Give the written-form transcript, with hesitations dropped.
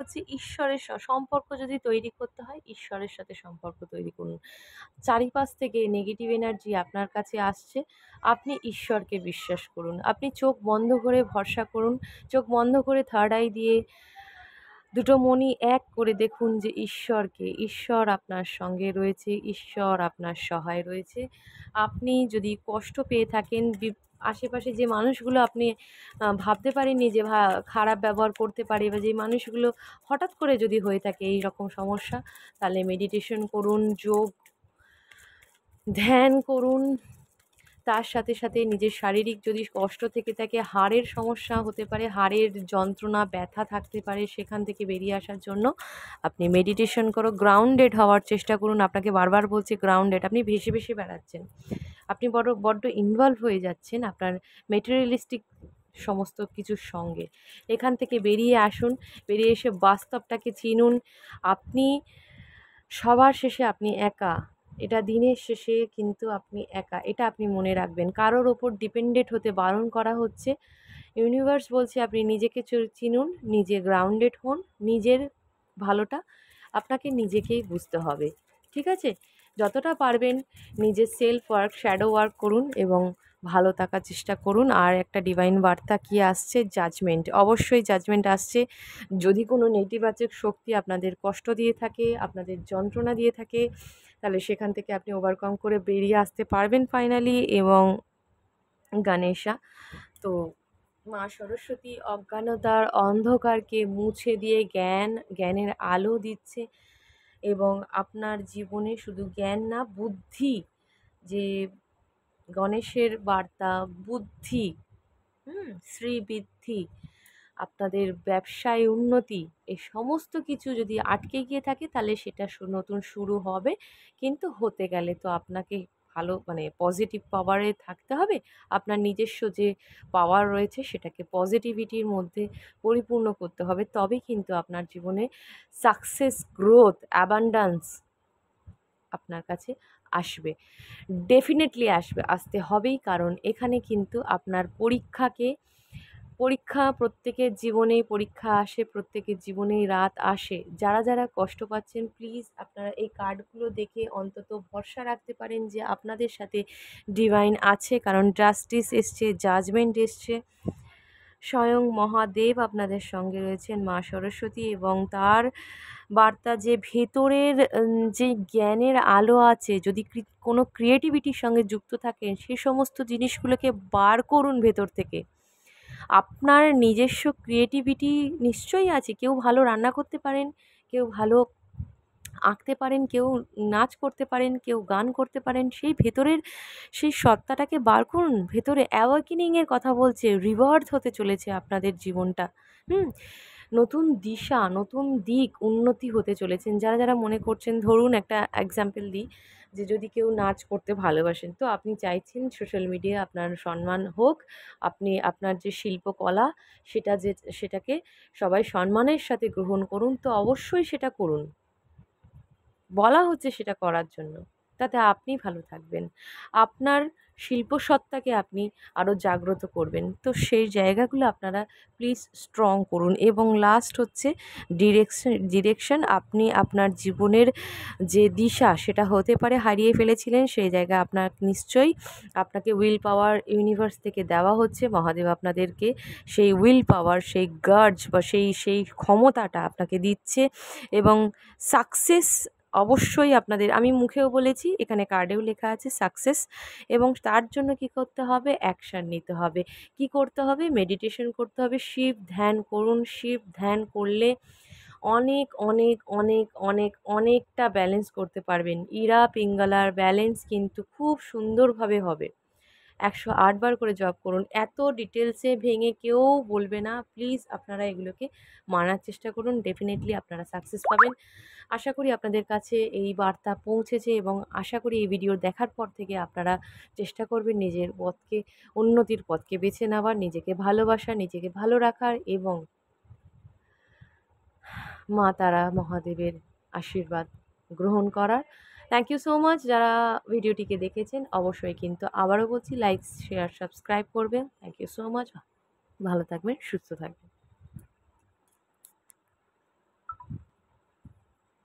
হচ্ছে ঈশ্বরের সম্পর্ক যদি তৈরি করতে হয়, ঈশ্বরের সাথে সম্পর্ক তৈরি করুন। চারিপাশ থেকে নেগেটিভ এনার্জি আপনার কাছে আসছে, আপনি ঈশ্বরকে বিশ্বাস করুন। আপনি চোখ বন্ধ করে ভরসা করুন। চোখ বন্ধ করে থার্ড আই দিয়ে দুটো মণি এক করে দেখুন যে ঈশ্বরকে। ঈশ্বর আপনার সঙ্গে রয়েছে, ঈশ্বর আপনার সহায় রয়েছে। আপনি যদি কষ্ট পেয়ে থাকেন, আশেপাশে যে মানুষগুলো আপনি ভাবতে পারেননি যে খারাপ ব্যবহার করতে পারে, বা যে মানুষগুলো হঠাৎ করে যদি হয়ে থাকে এই রকম সমস্যা, তাহলে মেডিটেশন করুন, যোগ, ধ্যান করুন। তার সাথে, সাথে নিজের শারীরিক যদি কষ্ট থেকে থাকে, হাড়ের সমস্যা হতে পারে, হাড়ের যন্ত্রণা, ব্যথা থাকতে পারে, সেখান থেকে বেরিয়ে আসার জন্য আপনি মেডিটেশন করো, গ্রাউন্ডেড হওয়ার চেষ্টা করুন। আপনাকে বারবার বলছি গ্রাউন্ডেড, আপনি ভেসে, ভেসে বেড়াচ্ছেন। আপনি বড্ড ইনভলভ হয়ে যাচ্ছেন আপনার মেটেরিয়ালিস্টিক সমস্ত কিছুর সঙ্গে। এখান থেকে বেরিয়ে আসুন, বেরিয়ে এসে বাস্তবটাকে চিনুন। আপনি সবার শেষে আপনি একা। এটা দিনের শেষে কিন্তু আপনি একা। এটা আপনি মনে রাখবেন। কারোর ওপর ডিপেন্ডেন্ট হতে বারণ করা হচ্ছে। ইউনিভার্স বলছে আপনি নিজেকে চিনুন, নিজে গ্রাউন্ডেড হন, নিজের ভালোটা আপনাকে নিজেকেই বুঝতে হবে। ঠিক আছে? যতটা পারবেন নিজের সেলফ ওয়ার্ক, শ্যাডো ওয়ার্ক করুন এবং ভালো থাকার চেষ্টা করুন। আর একটা ডিভাইন বার্তা কী আসছে? জাজমেন্ট। অবশ্যই জাজমেন্ট আসছে। যদি কোনো নেতিবাচক শক্তি আপনাদের কষ্ট দিয়ে থাকে, আপনাদের যন্ত্রণা দিয়ে থাকে, তাহলে সেখান থেকে আপনি ওভারকাম করে বেরিয়ে আসতে পারবেন ফাইনালি। এবং গণেশা তো মা সরস্বতী অজ্ঞানতার অন্ধকারকে মুছে দিয়ে জ্ঞানের আলো দিচ্ছে। এবং আপনার জীবনে শুধু জ্ঞান না, বুদ্ধি, যে গণেশের বার্তা, বুদ্ধি, শ্রীবৃদ্ধি, আপনাদের ব্যবসায় উন্নতি, এই সমস্ত কিছু যদি আটকে গিয়ে থাকে, তাহলে সেটা নতুন শুরু হবে। কিন্তু হতে গেলে তো আপনাকে ভালো মানে পজিটিভ পাওয়ারে থাকতে হবে। আপনার নিজস্ব যে পাওয়ার রয়েছে সেটাকে পজিটিভিটির মধ্যে পরিপূর্ণ করতে হবে। তবেই কিন্তু আপনার জীবনে সাকসেস, গ্রোথ, অ্যাবান্ড্যান্স আপনার কাছে আসবে। ডেফিনেটলি আসবে, আসতে হবেই। কারণ এখানে কিন্তু আপনার পরীক্ষা প্রত্যেকের জীবনেই পরীক্ষা আসে, প্রত্যেকের জীবনেই রাত আসে। যারা, যারা কষ্ট পাচ্ছেন প্লিজ আপনারা এই কার্ডগুলো দেখে অন্তত ভরসা রাখতে পারেন যে আপনাদের সাথে ডিভাইন আছে। কারণ জাস্টিস এসছে, জাজমেন্ট এসছে। স্বয়ং মহাদেব আপনাদের সঙ্গে রয়েছেন, মা সরস্বতী, এবং তার বার্তা যে ভেতরের যে জ্ঞানের আলো আছে, যদি কোনো ক্রিয়েটিভিটির সঙ্গে যুক্ত থাকেন, সে সমস্ত জিনিসগুলোকে বার করুন ভেতর থেকে। আপনার নিজস্ব ক্রিয়েটিভিটি নিশ্চয়ই আছে। কেউ ভালো রান্না করতে পারেন, কেউ ভালো আঁকতে পারেন, কেউ নাচ করতে পারেন, কেউ গান করতে পারেন। সেই ভেতরের সেই সত্তাটাকে বার করুন। ভেতরে অ্যাওয়াকেনিংয়ের কথা বলছে, রিবার্থ হতে চলেছে আপনাদের জীবনটা। হুম? নতুন দিশা, নতুন দিক, উন্নতি হতে চলেছেন। যারা, যারা মনে করছেন, ধরুন একটা এক্সাম্পল দিই, যে যদি কেউ নাচ করতে ভালোবাসেন, তো আপনি চাইছেন সোশ্যাল মিডিয়ায় আপনার সম্মান হোক, আপনি আপনার যে শিল্পকলা সেটাকে সবাই সম্মানের সাথে গ্রহণ করুন, তো অবশ্যই সেটা করুন। বলা হচ্ছে সেটা করার জন্য। তাতে আপনি ভালো থাকবেন। আপনার শিল্পসত্তাকে আপনি আরও জাগ্রত করবেন। তো সেই জায়গাগুলো আপনারা প্লিজ স্ট্রং করুন। এবং লাস্ট হচ্ছে ডিরেকশন। আপনি আপনার জীবনের যে দিশা সেটা হতে পারে হারিয়ে ফেলেছিলেন, সেই জায়গায় আপনার নিশ্চয়ই আপনাকে উইল পাওয়ার ইউনিভার্স থেকে দেওয়া হচ্ছে। মহাদেব আপনাদেরকে সেই উইল পাওয়ার, সেই গার্জ বা সেই ক্ষমতাটা আপনাকে দিচ্ছে। এবং সাকসেস অবশ্যই আপনাদের, আমি মুখেও বলেছি, এখানে কার্ডেও লেখা আছে সাকসেস। এবং তার জন্য কি করতে হবে? অ্যাকশান নিতে হবে। কি করতে হবে? মেডিটেশন করতে হবে, শিব ধ্যান করুন। শিব ধ্যান করলে অনেক, অনেক, অনেক, অনেক, অনেকটা ব্যালেন্স করতে পারবেন। ইরা পিঙ্গলার ব্যালেন্স কিন্তু খুব সুন্দরভাবে হবে। 108 বার করে জপ করুন। এত ডিটেলসে ভেঙে কেউ বলবে না। প্লিজ আপনারা এগুলোকে মানার চেষ্টা করুন। ডেফিনেটলি আপনারা সাকসেস পাবেন। আশা করি আপনাদের কাছে এই বার্তা পৌঁছেছে, এবং আশা করি এই ভিডিও দেখার পর থেকে আপনারা চেষ্টা করবেন নিজের পথকে, উন্নতির পথকে বেছে নেওয়ার, নিজেকে ভালোবাসার, নিজেকে ভালো রাখার, এবং মা তারা মহাদেবের আশীর্বাদ গ্রহণ করার। থ্যাংক ইউ সো মাচ যারা ভিডিওটিকে দেখেছেন। অবশ্যই কিন্তু আবারও বলছি, লাইক, শেয়ার, সাবস্ক্রাইব করবেন। Thank you so much. ভালো থাকবেন, সুস্থ থাকবেন।